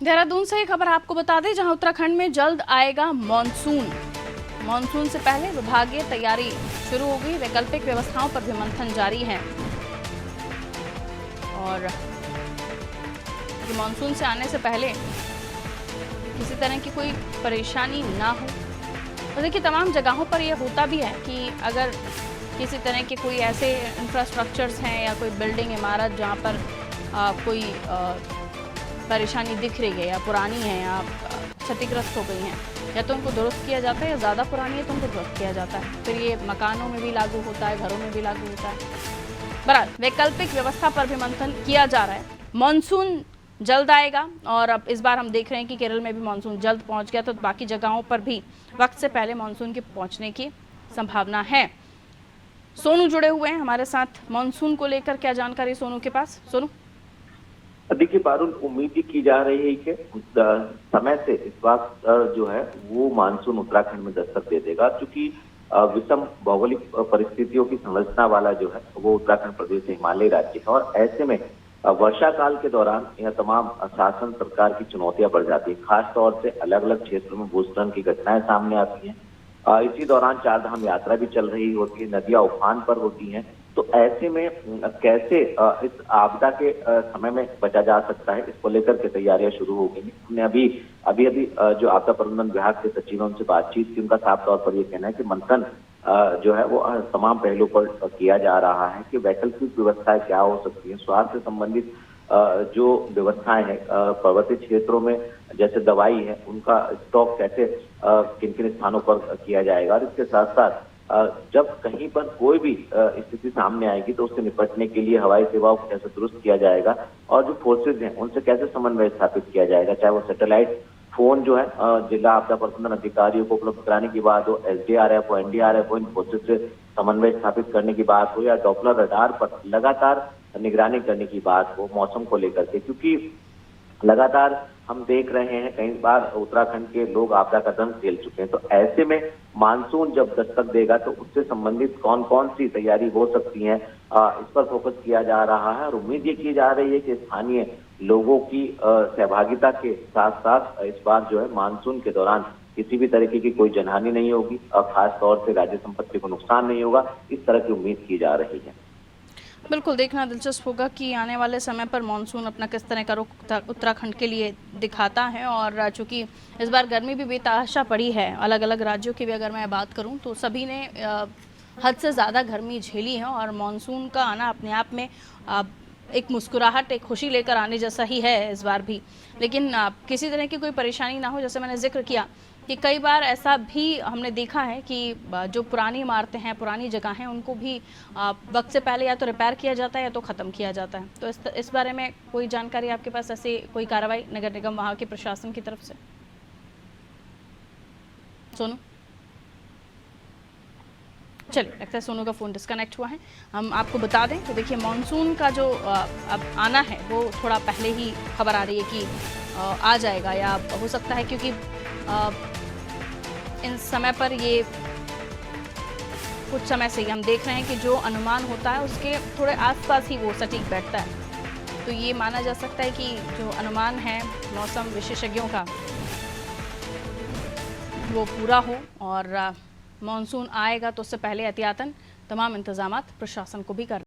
देहरादून से एक खबर आपको बता दें, जहां उत्तराखंड में जल्द आएगा मानसून। मानसून से पहले विभागीय तैयारी शुरू हो गई। वैकल्पिक व्यवस्थाओं पर भी मंथन जारी है और मानसून से आने से पहले किसी तरह की कोई परेशानी ना हो। और देखिए, तमाम जगहों पर यह होता भी है कि अगर किसी तरह के कोई ऐसे इंफ्रास्ट्रक्चर्स हैं या कोई बिल्डिंग इमारत जहां पर कोई परेशानी दिख रही है या पुरानी है या क्षतिग्रस्त हो गई हैं, या तो उनको दुरुस्त किया जाता है या ज़्यादा पुरानी है तो उनको दुरुस्त किया जाता है। फिर ये मकानों में भी लागू होता है, घरों में भी लागू होता है। बहरहाल वैकल्पिक व्यवस्था पर भी मंथन किया जा रहा है। मानसून जल्द आएगा और अब इस बार हम देख रहे हैं कि केरल में भी मानसून जल्द पहुंच गया, तो बाकी जगहों पर भी वक्त से पहले मानसून के पहुंचने की संभावना है। सोनू जुड़े हुए हैं हमारे साथ। मानसून को लेकर क्या जानकारी सोनू के पास? सोनू। देखिए पारुल, उम्मीद ही की जा रही है कि समय से इस बार जो है वो मानसून उत्तराखंड में दस्तक दे देगा, क्योंकि विषम भौगोलिक परिस्थितियों की संरचना वाला जो है वो उत्तराखंड प्रदेश हिमालयी राज्य है और ऐसे में वर्षा काल के दौरान यह तमाम शासन सरकार की चुनौतियां बढ़ जाती है। खास तौर से अलग अलग क्षेत्रों में भूस्खलन की घटनाएं सामने आती हैं। इसी दौरान चार धाम यात्रा भी चल रही होती है, नदियां उफान पर होती हैं। तो ऐसे में कैसे इस आपदा के समय में बचा जा सकता है, इसको लेकर के तैयारियां शुरू हो गई हैं। हमने अभी जो आपदा प्रबंधन विभाग के सचिव उनसे बातचीत की, उनका साफ तौर पर यह कहना है कि मंथन जो है वो तमाम पहलुओं पर किया जा रहा है कि वैकल्पिक व्यवस्थाएं क्या हो सकती है। स्वास्थ्य से संबंधित जो व्यवस्थाएं हैं पर्वतीय क्षेत्रों में, जैसे दवाई है, उनका स्टॉक कैसे किन किन स्थानों पर किया जाएगा, और इसके साथ साथ जब कहीं पर कोई भी स्थिति सामने आएगी तो उससे निपटने के लिए हवाई सेवाओं को कैसे दुरुस्त किया जाएगा और जो फोर्सेज हैं उनसे कैसे समन्वय स्थापित किया जाएगा, चाहे वो सैटेलाइट फोन जो है जिला आपदा प्रबंधन अधिकारियों को उपलब्ध कराने की बात हो, एसडीआरएफ हो, एनडीआरएफ हो, इन फोर्सेज से समन्वय स्थापित करने की बात हो, या डॉपलर रडार पर लगातार निगरानी करने की बात हो मौसम को लेकर के, क्योंकि लगातार हम देख रहे हैं कई बार उत्तराखंड के लोग आपदा का दंश झेल चुके हैं। तो ऐसे में मानसून जब दस्तक देगा तो उससे संबंधित कौन कौन सी तैयारी हो सकती है, इस पर फोकस किया जा रहा है और उम्मीद ये की जा रही है कि स्थानीय लोगों की सहभागिता के साथ साथ इस बार जो है मानसून के दौरान किसी भी तरीके की कोई जनहानि नहीं होगी और खास तौर से राज्य संपत्ति को नुकसान नहीं होगा, इस तरह की उम्मीद की जा रही है। बिल्कुल, देखना दिलचस्प होगा कि आने वाले समय पर मानसून अपना किस तरह का रुख उत्तराखंड के लिए दिखाता है। और चूंकि इस बार गर्मी भी बेतहाशा पड़ी है, अलग अलग राज्यों की भी अगर मैं बात करूं तो सभी ने हद से ज़्यादा गर्मी झेली है और मानसून का आना अपने आप में एक मुस्कुराहट, एक खुशी लेकर आने जैसा ही है इस बार भी। लेकिन किसी तरह की कोई परेशानी ना हो, जैसे मैंने जिक्र किया कि कई बार ऐसा भी हमने देखा है कि जो पुरानी इमारतें हैं, पुरानी जगह हैं, उनको भी वक्त से पहले या तो रिपेयर किया जाता है या तो ख़त्म किया जाता है। तो इस बारे में कोई जानकारी आपके पास, ऐसी कोई कार्रवाई नगर निगम वहाँ के प्रशासन की तरफ से? सोनू, चलिए, लगता है सोनू का फ़ोन डिस्कनेक्ट हुआ है। हम आपको बता दें तो देखिए, मानसून का जो अब आना है वो थोड़ा पहले ही खबर आ रही है कि आ जाएगा, या हो सकता है क्योंकि इन समय पर ये कुछ समय से ही हम देख रहे हैं कि जो अनुमान होता है उसके थोड़े आसपास ही वो सटीक बैठता है। तो ये माना जा सकता है कि जो अनुमान है मौसम विशेषज्ञों का वो पूरा हो और मानसून आएगा तो उससे पहले एहतियातन तमाम इंतजामात प्रशासन को भी कर